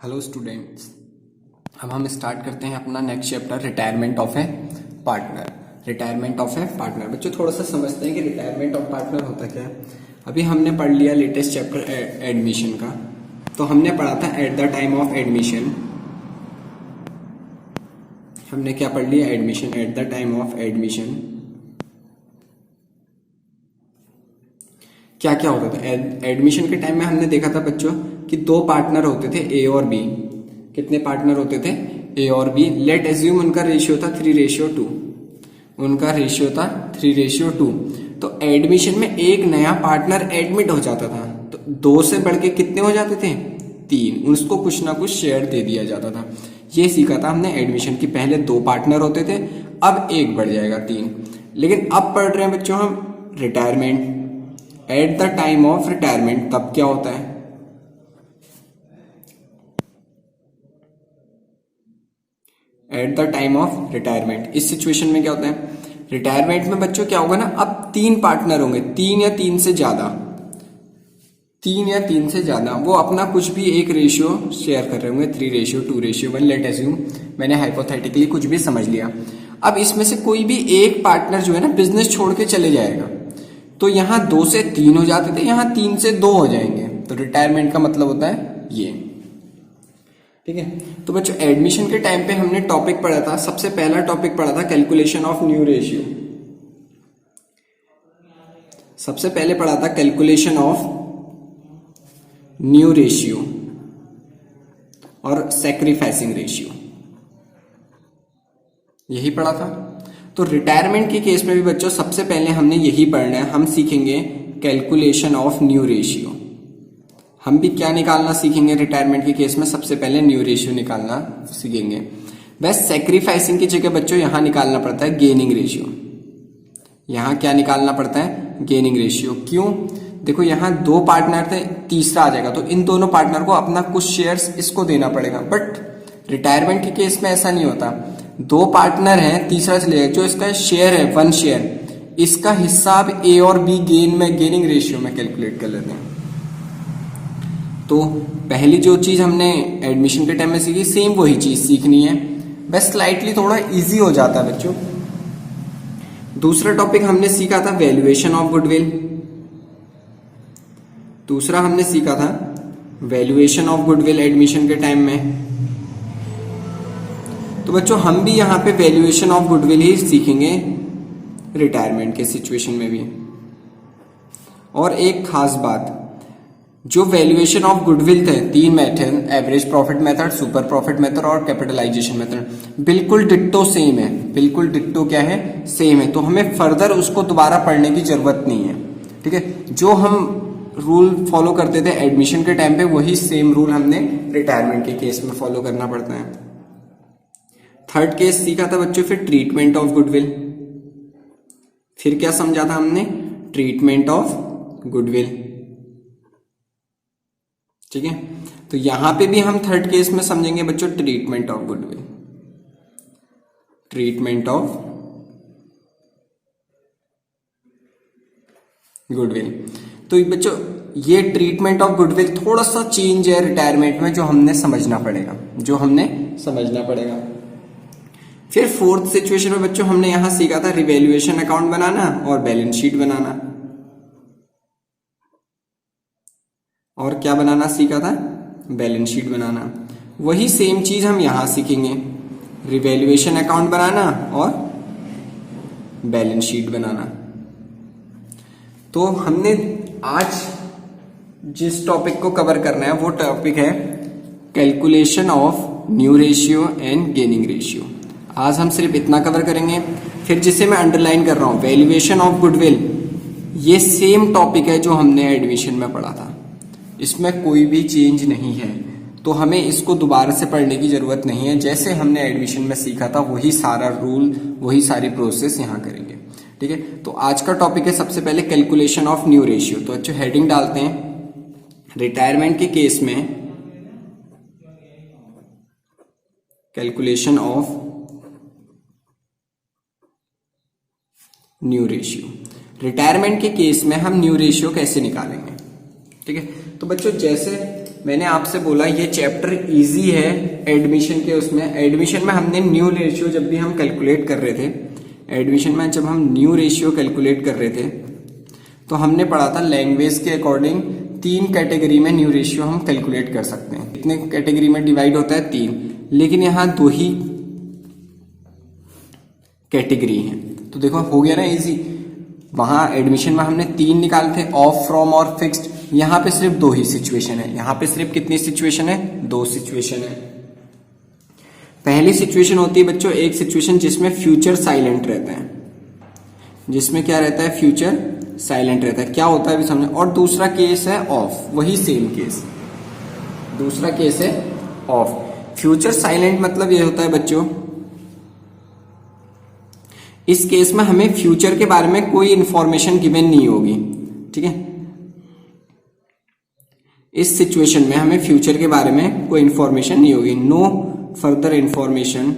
Hello students, अब हम start करते हैं अपना next chapter retirement of A partner. Retirement of A partner बच्चों थोड़ा सा समझते हैं कि रिटायरमेंट ऑफ पार्टनर होता क्या है। अभी हमने पढ़ लिया लेटेस्ट चैप्टर एडमिशन का, तो हमने पढ़ा था at the time of admission. हमने क्या पढ़ लिया? Admission. At the time of admission क्या क्या होता था? एडमिशन के टाइम में हमने देखा था बच्चों कि दो पार्टनर होते थे, ए और बी। कितने पार्टनर होते थे? ए और बी। लेट एज्यूम उनका रेशियो था 3:2। उनका रेशियो था 3:2। तो एडमिशन में एक नया पार्टनर एडमिट हो जाता था, तो दो से बढ़ के कितने हो जाते थे? 3। उसको कुछ ना कुछ शेयर दे दिया जाता था। ये सीखा था हमने एडमिशन की। पहले दो पार्टनर होते थे, अब एक बढ़ जाएगा 3। लेकिन अब पढ़ रहे हैं बच्चों हम retirement. At the time of retirement तब क्या होता है? At the time of retirement इस सिचुएशन में क्या होता है? रिटायरमेंट में बच्चों क्या होगा ना, अब 3 पार्टनर होंगे, 3 या 3 से ज्यादा। 3 या 3 से ज्यादा वो अपना कुछ भी एक रेशियो शेयर कर रहे होंगे, 3:2:1। लेट एज्यूम, मैंने हाइपोथेटिकली कुछ भी समझ लिया। अब इसमें से कोई भी एक पार्टनर जो है ना बिजनेस छोड़ के चले जाएगा, तो यहां 2 से 3 हो जाते थे, यहां 3 से 2 हो जाएंगे। तो रिटायरमेंट का मतलब होता है ये। ठीक है, तो बच्चों एडमिशन के टाइम पे हमने टॉपिक पढ़ा था, सबसे पहला टॉपिक पढ़ा था कैलकुलेशन ऑफ न्यू रेशियो। सबसे पहले पढ़ा था कैलकुलेशन ऑफ न्यू रेशियो और सैक्रिफाइसिंग रेशियो, यही पढ़ा था। तो रिटायरमेंट के केस में भी बच्चों सबसे पहले हमने यही पढ़ना है। हम सीखेंगे कैलकुलेशन ऑफ न्यू रेशियो। हम भी क्या निकालना सीखेंगे रिटायरमेंट के केस में? सबसे पहले न्यू रेशियो निकालना सीखेंगे। बस सैक्रिफाइसिंग की जगह बच्चों यहां निकालना पड़ता है गेनिंग रेशियो। यहां क्या निकालना पड़ता है? Gaining ratio. क्यों? देखो यहां 2 पार्टनर थे, तीसरा आ जाएगा, तो इन दोनों पार्टनर को अपना कुछ शेयर्स इसको देना पड़ेगा। बट रिटायरमेंट के केस में ऐसा नहीं होता। 2 पार्टनर हैं, तीसरा चलेगा, जो इसका शेयर है 1 शेयर, इसका हिस्सा अब ए और बी गेनिंग रेशियो में कैलकुलेट कर लेते हैं। तो पहली जो चीज हमने एडमिशन के टाइम में सीखी, सेम वही चीज सीखनी है, बस स्लाइटली थोड़ा इजी हो जाता है बच्चों। दूसरा टॉपिक हमने सीखा था वैल्यूएशन ऑफ गुडविल। दूसरा हमने सीखा था वैल्यूएशन ऑफ गुडविल एडमिशन के टाइम में। तो बच्चों हम भी यहां पे वैल्यूएशन ऑफ गुडविल ही सीखेंगे रिटायरमेंट के सिचुएशन में भी। और एक खास बात, जो वैल्यूएशन ऑफ गुडविल थे 3 method, average profit method, super profit method और कैपिटलाइजेशन मेथड, बिल्कुल डिट्टो सेम है। बिल्कुल डिट्टो क्या है? सेम है। तो हमें फर्दर उसको दोबारा पढ़ने की जरूरत नहीं है। ठीक है, जो हम रूल फॉलो करते थे एडमिशन के टाइम पे, वही सेम रूल हमने रिटायरमेंट के केस में फॉलो करना पड़ता है। थर्ड केस सीखा था बच्चों फिर ट्रीटमेंट ऑफ गुडविल। फिर क्या समझा था हमने? Treatment of goodwill. ठीक है, तो यहां पे भी हम थर्ड केस में समझेंगे बच्चों treatment of goodwill. Treatment of goodwill. तो बच्चों ये ट्रीटमेंट ऑफ गुडविल थोड़ा सा चेंज है रिटायरमेंट में, जो हमने समझना पड़ेगा। फिर फोर्थ सिचुएशन में बच्चों हमने यहां सीखा था रिवैल्यूएशन अकाउंट बनाना और बैलेंस शीट बनाना। और क्या बनाना सीखा था? बैलेंस शीट बनाना। वही सेम चीज हम यहां सीखेंगे, रिवैल्यूएशन अकाउंट बनाना और बैलेंस शीट बनाना। तो हमने आज जिस टॉपिक को कवर करना है वो टॉपिक है calculation of new ratio and gaining ratio. आज हम सिर्फ इतना कवर करेंगे। फिर जिसे मैं अंडरलाइन कर रहा हूं वैल्यूएशन ऑफ गुडविल, ये सेम टॉपिक है जो हमने एडमिशन में पढ़ा था, इसमें कोई भी चेंज नहीं है। तो हमें इसको दोबारा से पढ़ने की जरूरत नहीं है। जैसे हमने एडमिशन में सीखा था वही सारा रूल, वही सारी प्रोसेस यहां करेंगे। ठीक है, तो आज का टॉपिक है सबसे पहले कैलकुलेशन ऑफ न्यू रेशियो। तो अच्छे हेडिंग डालते हैं, रिटायरमेंट के केस में calculation of new ratio. Retirement के केस में हम न्यू रेशियो कैसे निकालेंगे? ठीक है, तो बच्चों जैसे मैंने आपसे बोला ये चैप्टर इजी है एडमिशन के उसमें। एडमिशन में हमने न्यू रेशियो जब भी हम कैलकुलेट कर रहे थे, एडमिशन में जब हम न्यू रेशियो कैलकुलेट कर रहे थे तो हमने पढ़ा था लैंग्वेज के अकॉर्डिंग 3 कैटेगरी में न्यू रेशियो हम कैलकुलेट कर सकते हैं। कितने कैटेगरी में डिवाइड होता है? 3, लेकिन यहाँ 2 ही कैटेगरी है। तो देखो हो गया ना इजी। वहां एडमिशन में हमने 3 निकाले थे, ऑफ, फ्रॉम और फिक्स्ड। यहां पे सिर्फ 2 ही सिचुएशन है। यहां पे सिर्फ कितनी सिचुएशन है? 2 सिचुएशन है। पहली सिचुएशन होती है बच्चों, एक सिचुएशन जिसमें फ्यूचर साइलेंट रहता है, जिसमें क्या रहता है? फ्यूचर साइलेंट रहता है। क्या होता है अभी समझो। और दूसरा केस है ऑफ, वही सेम केस। दूसरा केस है ऑफ। फ्यूचर साइलेंट मतलब ये होता है बच्चों, इस केस में हमें फ्यूचर के बारे में कोई इंफॉर्मेशन गिवन नहीं होगी, ठीक है। इस सिचुएशन में हमें फ्यूचर के बारे में कोई इंफॉर्मेशन नहीं होगी। No further information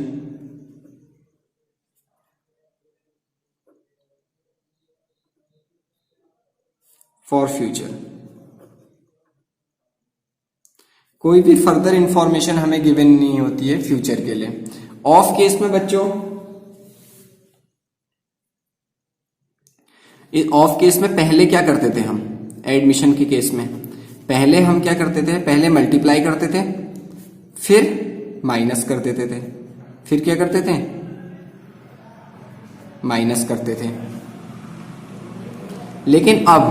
for future. कोई भी फर्दर इंफॉर्मेशन हमें गिवन नहीं होती है फ्यूचर के लिए। ऑफ केस में बच्चों, ऑफ केस में पहले क्या करते थे हम? एडमिशन के केस में पहले हम क्या करते थे? पहले मल्टीप्लाई करते थे, फिर माइनस कर देते थे, फिर क्या करते थे? माइनस करते थे। लेकिन अब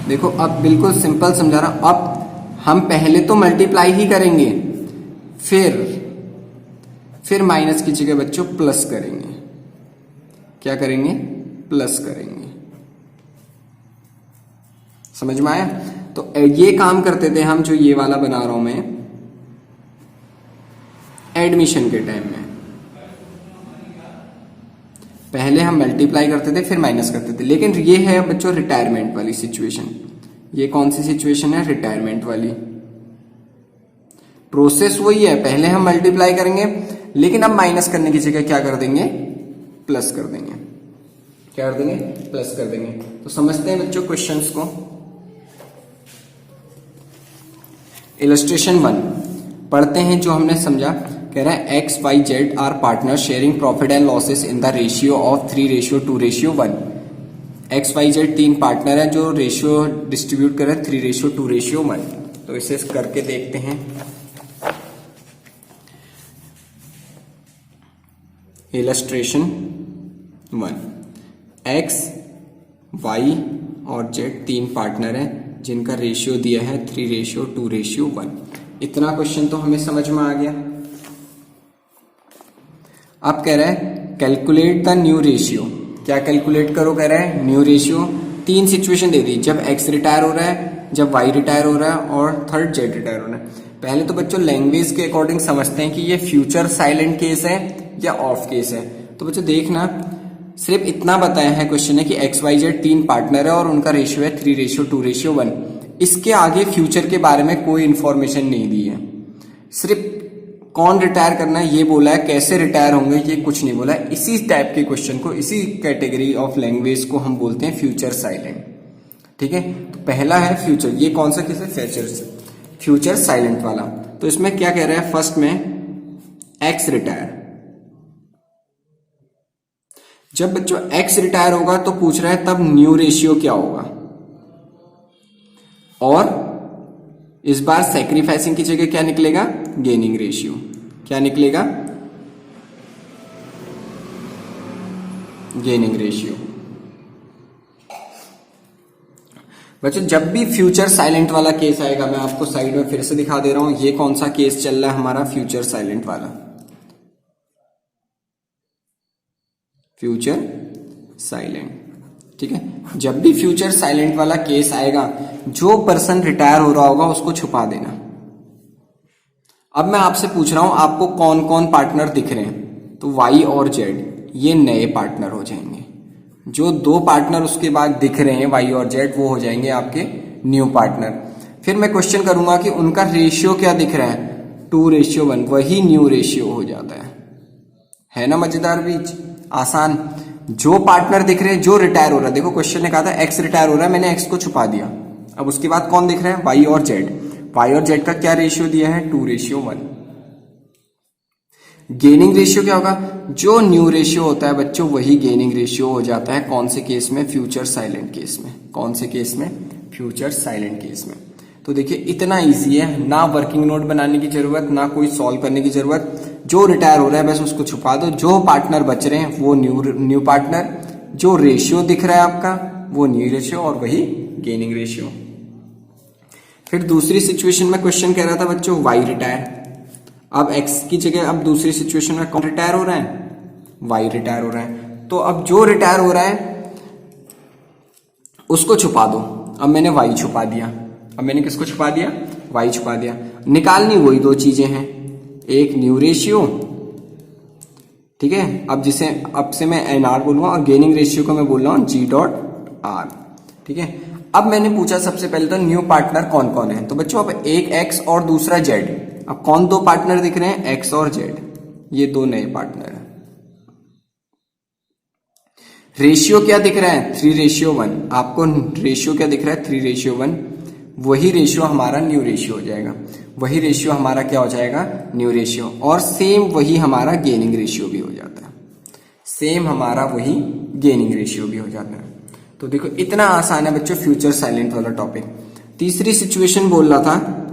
देखो, अब बिल्कुल सिंपल समझा रहा हूं। अब हम पहले तो मल्टीप्लाई ही करेंगे, फिर माइनस की जगह बच्चों प्लस करेंगे। क्या करेंगे? प्लस करेंगे। समझ में आया? तो ये काम करते थे हम, जो ये वाला बना रहा हूं मैं, एडमिशन के टाइम में। पहले हम मल्टीप्लाई करते थे, फिर माइनस करते थे। लेकिन ये है बच्चों रिटायरमेंट वाली सिचुएशन। ये कौन सी सिचुएशन है? रिटायरमेंट वाली। प्रोसेस वही है, पहले हम मल्टीप्लाई करेंगे, लेकिन अब माइनस करने की जगह क्या कर देंगे? प्लस कर देंगे। क्या कर देंगे? प्लस कर देंगे। तो समझते हैं बच्चों क्वेश्चंस को। इलस्ट्रेशन 1 पढ़ते हैं, जो हमने समझा। कह रहा है X Y Z are partner sharing profit and losses in the ratio of 3:2:1। X Y Z 3 partner है जो रेशियो डिस्ट्रीब्यूट कर रहे हैं 3:2:1। तो इसे करके देखते हैं। इलस्ट्रेशन 1, एक्स वाई और जेड 3 पार्टनर हैं जिनका रेशियो दिया है 3:2:1। इतना क्वेश्चन तो हमें समझ में आ गया। अब कह रहा है कैलकुलेट द न्यू रेशियो। क्या कैलकुलेट करो? कह रहा है न्यू रेशियो। 3 सिचुएशन दे दी, जब एक्स रिटायर हो रहा है, जब वाई रिटायर हो रहा है और थर्ड जेड रिटायर हो रहा है। पहले तो बच्चों लैंग्वेज के अकॉर्डिंग समझते हैं कि ये फ्यूचर साइलेंट केस है या ऑफ केस है। तो बच्चों देखना, सिर्फ इतना बताया है क्वेश्चन ने कि एक्स वाई जेड 3 पार्टनर है और उनका रेशियो है 3:2:1। इसके आगे फ्यूचर के बारे में कोई इंफॉर्मेशन नहीं दी है। सिर्फ कौन रिटायर करना है ये बोला है, कैसे रिटायर होंगे ये कुछ नहीं बोला है। इसी टाइप के क्वेश्चन को, इसी कैटेगरी ऑफ लैंग्वेज को हम बोलते हैं फ्यूचर साइलेंट। ठीक है, तो पहला है फ्यूचर। ये कौन सा केस है? फ्यूचर साइलेंट वाला। तो इसमें क्या कह रहा है? फर्स्ट में एक्स रिटायर। जब बच्चों एक्स रिटायर होगा तो पूछ रहा है तब न्यू रेशियो क्या होगा, और इस बार सैक्रिफाइसिंग की जगह क्या निकलेगा? Gaining ratio. क्या निकलेगा? Gaining ratio. बच्चों जब भी फ्यूचर साइलेंट वाला केस आएगा, मैं आपको साइड में फिर से दिखा दे रहा हूं, ये कौन सा केस चल रहा है हमारा? फ्यूचर साइलेंट वाला। फ्यूचर साइलेंट, ठीक है। जब भी फ्यूचर साइलेंट वाला केस आएगा, जो पर्सन रिटायर हो रहा होगा उसको छुपा देना। अब मैं आपसे पूछ रहा हूं, आपको कौन कौन पार्टनर दिख रहे हैं? तो वाई और जेड ये नए पार्टनर हो जाएंगे। जो 2 पार्टनर उसके बाद दिख रहे हैं वाई और जेड, वो हो जाएंगे आपके न्यू पार्टनर। फिर मैं क्वेश्चन करूंगा कि उनका रेशियो क्या दिख रहा है? 2:1, वही न्यू रेशियो हो जाता है ना। मजेदार बीच, आसान। जो पार्टनर दिख रहे हैं, जो रिटायर हो रहा है, देखो क्वेश्चन ने कहा था एक्स रिटायर हो रहा है, मैंने एक्स को छुपा दिया। अब उसके बाद कौन दिख रहा है? वाई और जेड। वाई और जेड का क्या रेशियो दिया है, 2:1। गेनिंग रेशियो क्या होगा, जो न्यू रेशियो होता है बच्चों वही गेनिंग रेशियो हो जाता है। कौन से केस में, फ्यूचर साइलेंट केस में। कौन से केस में, फ्यूचर साइलेंट केस में। तो देखिए इतना इजी है, ना वर्किंग नोट बनाने की जरूरत, ना कोई सॉल्व करने की जरूरत। जो रिटायर हो रहा है बस उसको छुपा दो, जो पार्टनर बच रहे हैं वो न्यू पार्टनर, जो रेशियो दिख रहा है आपका वो न्यू रेशियो और वही गेनिंग रेशियो। फिर दूसरी सिचुएशन में क्वेश्चन कह रहा था बच्चों वाई रिटायर। अब एक्स की जगह अब दूसरी सिचुएशन में कौन रिटायर हो रहा है, वाई रिटायर हो रहा है। तो अब जो रिटायर हो रहा है उसको छुपा दो। अब मैंने वाई छुपा दिया, अब मैंने किसको छुपा दिया, वाई छुपा दिया। निकालनी वही दो चीजें हैं, एक न्यू रेशियो, ठीक है, अब जिसे अब से मैं एनआर बोलूंगा और गेनिंग रेशियो को मैं बोल रहा हूं G.R, ठीक है। अब मैंने पूछा सबसे पहले तो न्यू पार्टनर कौन कौन है। तो बच्चों अब एक एक्स और दूसरा जेड। अब कौन दो पार्टनर दिख रहे हैं, एक्स और जेड, ये दो नए पार्टनर हैं। रेशियो क्या दिख रहा है, 3:1। आपको रेशियो क्या दिख रहा है, 3:1। वही रेशियो हमारा न्यू रेशियो हो जाएगा, वही रेशियो हमारा क्या हो जाएगा, न्यू रेशियो। और सेम वही हमारा गेनिंग रेशियो भी हो जाता है, सेम हमारा वही गेनिंग रेशियो भी हो जाता है। तो देखो इतना आसान है बच्चों फ्यूचर साइलेंट वाला टॉपिक। तीसरी सिचुएशन बोल रहा था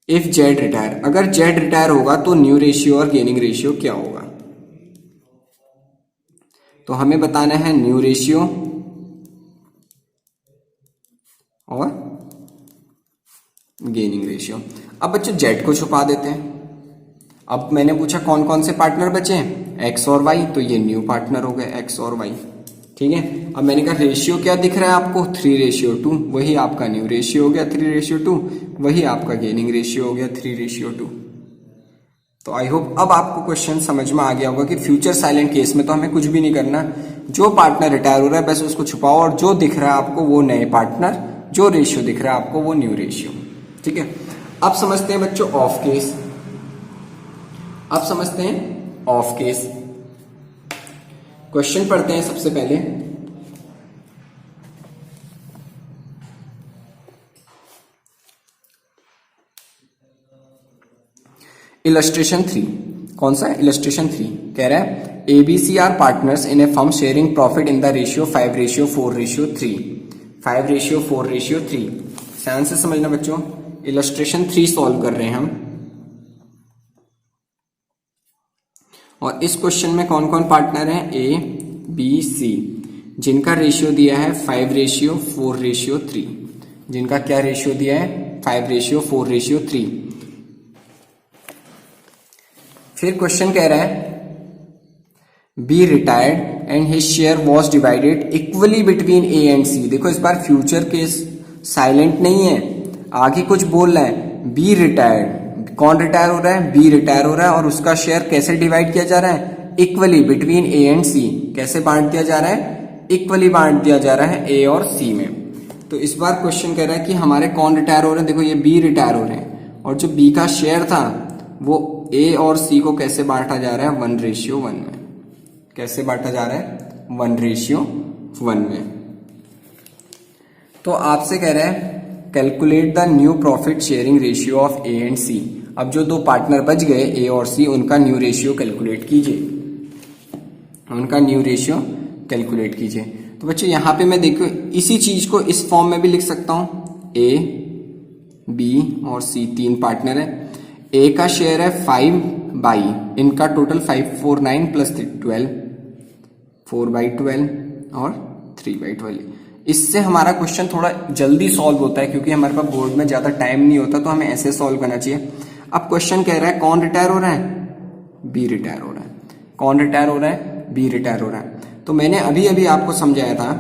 इफ जेड रिटायर, अगर जेड रिटायर होगा तो न्यू रेशियो और गेनिंग रेशियो क्या होगा। तो हमें बताना है न्यू रेशियो और गेनिंग रेशियो। अब बच्चों जेड को छुपा देते हैं। अब मैंने पूछा कौन कौन से पार्टनर बचे, एक्स और वाई, तो ये न्यू पार्टनर हो गए एक्स और वाई, ठीक है। अब मैंने कहा रेशियो क्या दिख रहा है आपको, 3:2, वही आपका न्यू रेशियो हो गया 3:2, वही आपका गेनिंग रेशियो हो गया 3:2। तो आई होप अब आपको क्वेश्चन समझ में आ गया होगा कि फ्यूचर साइलेंट केस में तो हमें कुछ भी नहीं करना, जो पार्टनर रिटायर हो रहा है बस उसको छुपाओ और जो दिख रहा है आपको वो नए पार्टनर, जो रेशियो दिख रहा है आपको वो न्यू रेशियो, ठीक है। अब समझते हैं बच्चों ऑफ केस। अब समझते हैं ऑफ केस। क्वेश्चन पढ़ते हैं सबसे पहले। इलस्ट्रेशन 3, कौन सा, इलस्ट्रेशन 3 कह रहा है ABC are partners in a firm sharing profit in the ratio 5:4:3, 5:4:3। ध्यान से समझना बच्चों, इलस्ट्रेशन 3 सॉल्व कर रहे हैं हम। और इस क्वेश्चन में कौन कौन पार्टनर हैं, ए बी सी, जिनका रेशियो दिया है 5:4:3, जिनका क्या रेशियो दिया है 5:4:3। फिर क्वेश्चन कह रहा है B retired and his share was divided equally between A and C. देखो इस बार फ्यूचर केस साइलेंट नहीं है, आगे कुछ बोल रहा है। बी रिटायर्ड, कौन रिटायर हो रहा है, बी रिटायर हो रहा है और उसका शेयर कैसे डिवाइड किया जा रहा है, इक्वली बिटवीन ए एंड सी। कैसे बांट दिया जा रहा है, इक्वली बांट दिया जा रहा है ए और सी में। तो इस बार क्वेश्चन कह रहा है कि हमारे कौन रिटायर हो रहे हैं, देखो ये बी रिटायर हो रहे हैं और जो बी का शेयर था वो ए और सी को कैसे बांटा जा रहा है, 1:1 में। कैसे बांटा जा रहा है, 1:1 में। तो आपसे कह रहा है calculate the new profit sharing ratio of A and C. अब जो दो पार्टनर बच गए ए और सी, उनका न्यू रेशियो कैलकुलेट कीजिए, उनका न्यू रेशियो कैलकुलेट कीजिए। तो बच्चों यहां पे मैं देखो इसी चीज को इस फॉर्म में भी लिख सकता हूं, ए बी और सी 3 पार्टनर है। ए का शेयर है 5 इनका टोटल 549 प्लस 12, 4/12 और 3/12। इससे हमारा क्वेश्चन थोड़ा जल्दी सॉल्व होता है क्योंकि हमारे पास बोर्ड में ज्यादा टाइम नहीं होता, तो हमें ऐसे सॉल्व करना चाहिए। अब क्वेश्चन कह रहा है कौन रिटायर हो रहा है, बी रिटायर हो रहा है। कौन रिटायर हो रहा है, बी रिटायर हो रहा है। तो मैंने अभी अभी आपको समझाया था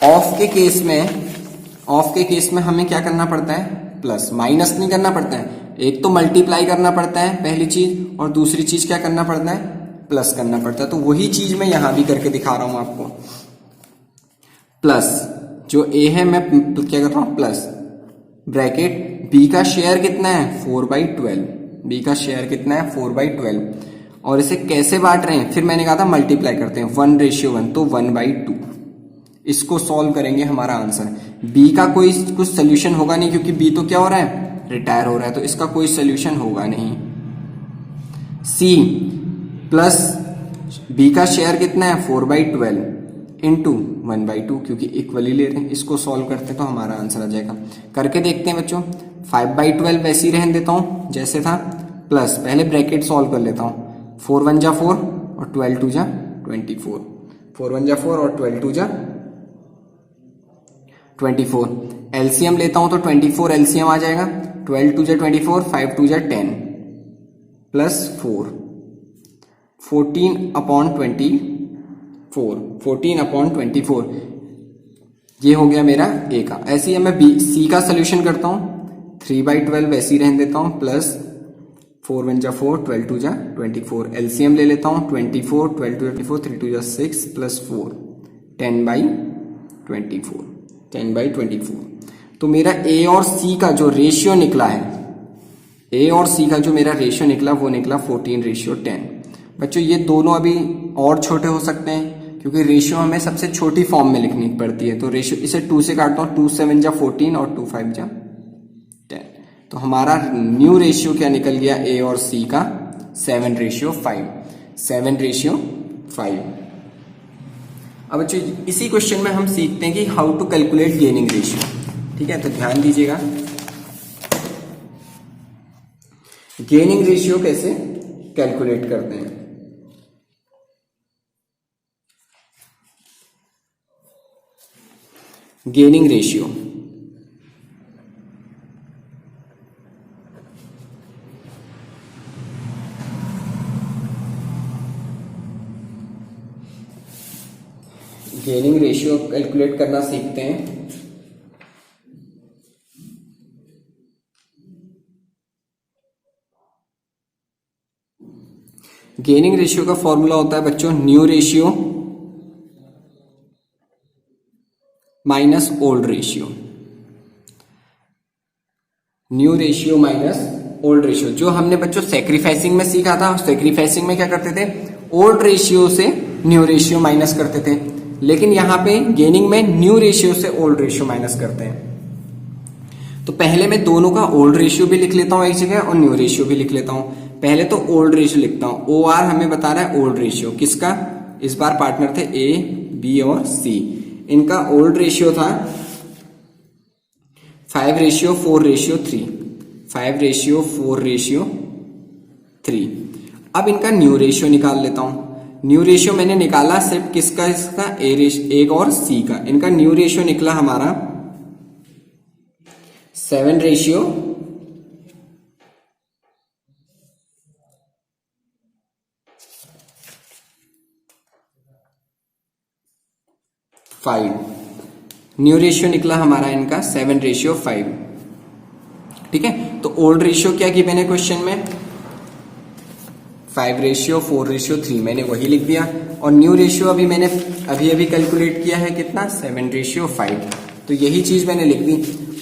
ऑफ के केस में हमें क्या करना पड़ता है, प्लस, माइनस नहीं करना पड़ता है। एक तो मल्टीप्लाई करना पड़ता है पहली चीज, और दूसरी चीज क्या करना पड़ता है, प्लस करना पड़ता है। तो वही चीज मैं यहां भी करके दिखा रहा हूं आपको। प्लस जो ए है मैं क्या कर रहा हूं, प्लस ब्रैकेट बी का शेयर कितना है 4/12, बी का शेयर कितना है 4/12, और इसे कैसे बांट रहे हैं, फिर मैंने कहा था मल्टीप्लाई करते हैं 1:1, तो 1/2। इसको सॉल्व करेंगे, हमारा आंसर बी का कोई कुछ सोल्यूशन होगा नहीं, क्योंकि बी तो क्या हो रहा है, रिटायर हो रहा है, तो इसका कोई सोल्यूशन होगा नहीं। सी प्लस बी का शेयर कितना है 4/12 इंटू 1/2, क्योंकि इक्वली ले रहे हैं, इसको सॉल्व करते तो हमारा आंसर आ जाएगा। करके देखते हैं बच्चों, 5/12 वैसे ही रहने देता हूं जैसे था, प्लस पहले ब्रैकेट सॉल्व कर लेता हूं, 4 1 जा 4 और 12 2 जा 24, 4 1 जा 4 और 12 2 जा 24। एलसीएम लेता हूं तो 24 एलसीएम आ जाएगा, 12 2 जा 24, 5 2 जा 10 प्लस 4, 14/24 ये हो गया मेरा ए का। ऐसे ही मैं बी सी का सोल्यूशन करता हूं, 3/12 वैसे ही रहने देता हूं, प्लस 4 1 जा 4, 12 2 जा 24, एलसीएम ले लेता हूं 24, 12 2 24, 3 2 जा 6 प्लस 4, 10/24। तो मेरा ए और सी का जो रेशियो निकला है, ए और सी का जो मेरा रेशियो निकला वो निकला 14:10। बच्चों ये दोनों अभी और छोटे हो सकते हैं, क्योंकि रेशियो हमें सबसे छोटी फॉर्म में लिखनी पड़ती है। तो रेशियो इसे 2 से काटता हूं, 2 7 जा 14 और 2 5 जा 10। तो हमारा न्यू रेशियो क्या निकल गया ए और सी का, 7:5। 7:5। अब बच्चों इसी क्वेश्चन में हम सीखते हैं कि how to calculate gaining ratio. ठीक है, तो ध्यान दीजिएगा, गेनिंग रेशियो कैसे कैलकुलेट करते हैं। गेनिंग रेशियो कैलकुलेट करना सीखते हैं। गेनिंग रेशियो का फॉर्मूला होता है बच्चों new ratio minus old ratio. New ratio minus old ratio, जो हमने बच्चों सैक्रिफाइसिंग में सीखा था। सैक्रिफाइसिंग में क्या करते थे, ओल्ड रेशियो से न्यू रेशियो माइनस करते थे, लेकिन यहां पे गेनिंग में न्यू रेशियो से ओल्ड रेशियो माइनस करते हैं। तो पहले मैं दोनों का ओल्ड रेशियो भी लिख लेता हूं एक जगह और न्यू रेशियो भी लिख लेता हूं। पहले तो ओल्ड रेशियो लिखता हूं, ओ आर हमें बता रहा है ओल्ड रेशियो किसका, इस बार पार्टनर थे ए बी और सी। इनका ओल्ड रेशियो था 5:4:3, 5:4:3। अब इनका न्यू रेशियो निकाल लेता हूं। न्यू रेशियो मैंने निकाला सिर्फ किसका, इसका ए और सी का। इनका न्यू रेशियो निकला हमारा 7:5। न्यू रेशियो निकला हमारा इनका 7:5। ठीक है, तो ओल्ड रेशियो क्या की मैंने क्वेश्चन में 5:4:3 मैंने वही लिख दिया, और न्यू रेशियो अभी मैंने अभी कैलकुलेट किया है कितना 7:5। तो यही चीज मैंने लिख दी।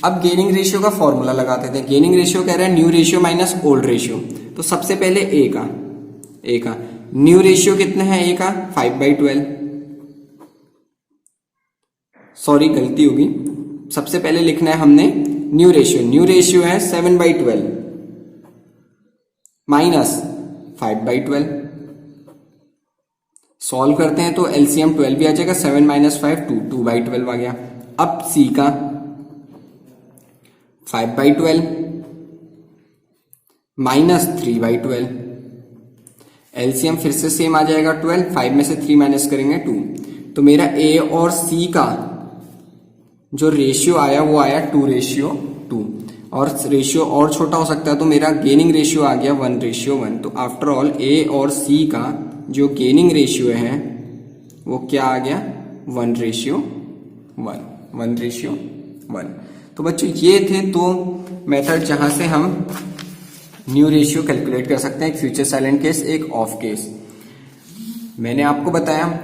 अब गेनिंग रेशियो का फॉर्मूला लगाते थे। गेनिंग रेशियो कह रहा है new ratio minus old ratio. तो सबसे पहले ए का न्यू रेशियो कितना है ए का 5/12, सॉरी गलती होगी, सबसे पहले लिखना है हमने न्यू रेशियो है 7/12 माइनस 5/12। सॉल्व करते हैं तो एलसीएम 12 भी आ जाएगा, 7 - 5 2/12 आ गया। अब सी का 5/12 माइनस 3/12, एलसीएम फिर से सेम आ जाएगा 12, 5 में से 3 माइनस करेंगे 2। तो मेरा ए और सी का जो रेशियो आया वो आया 2:2, और रेशियो और छोटा हो सकता है, तो मेरा गेनिंग रेशियो आ गया 1:1। तो आफ्टर ऑल ए और सी का जो गेनिंग रेशियो है वो क्या आ गया 1:1। तो बच्चों ये थे दो मेथड जहां से हम न्यू रेशियो कैलकुलेट कर सकते हैं, एक फ्यूचर साइलेंट केस, एक ऑफ केस। मैंने आपको बताया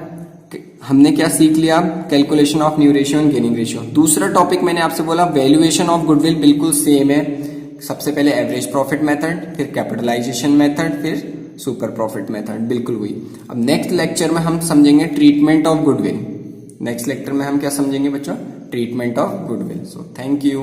हमने क्या सीख लिया, calculation of new ratio and gaining ratio. दूसरा टॉपिक मैंने आपसे बोला वैल्यूएशन ऑफ गुडविल, बिल्कुल सेम है। सबसे पहले एवरेज प्रॉफिट मेथड, फिर कैपिटलाइजेशन मेथड, फिर सुपर प्रॉफिट मेथड, बिल्कुल वही। अब नेक्स्ट लेक्चर में हम समझेंगे treatment of goodwill. Next lecture में हम क्या समझेंगे बच्चों, treatment of goodwill. So thank you.